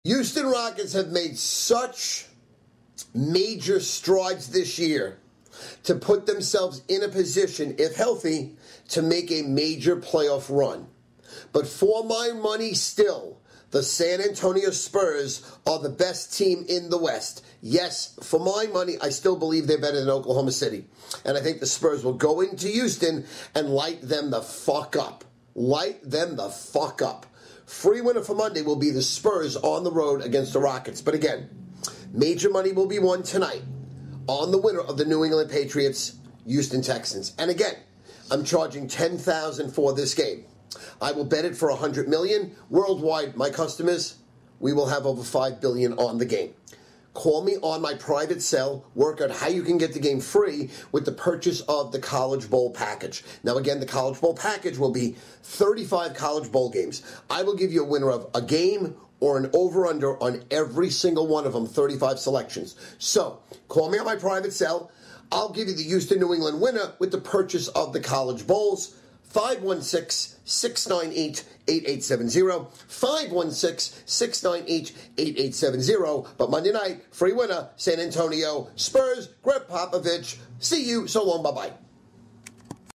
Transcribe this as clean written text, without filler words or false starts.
Houston Rockets have made such major strides this year to put themselves in a position, if healthy, to make a major playoff run. But for my money still, the San Antonio Spurs are the best team in the West. Yes, for my money, I still believe they're better than Oklahoma City. And I think the Spurs will go into Houston and light them the fuck up. Light them the fuck up. Free winner for Monday will be the Spurs on the road against the Rockets. But again, major money will be won tonight on the winner of the New England Patriots, Houston Texans. And again, I'm charging $10,000 for this game. I will bet it for $100 million. Worldwide, my customers, we will have over $5 billion on the game. Call me on my private cell. Work out how you can get the game free with the purchase of the College Bowl package. Now, again, the College Bowl package will be 35 College Bowl games. I will give you a winner of a game or an over-under on every single one of them, 35 selections. So, call me on my private cell. I'll give you the Houston-New England winner with the purchase of the College Bowls. 516-698-8870. 516-698-8870. But Monday night, free winner, San Antonio Spurs, Greg Popovich. See you. So long. Bye-bye.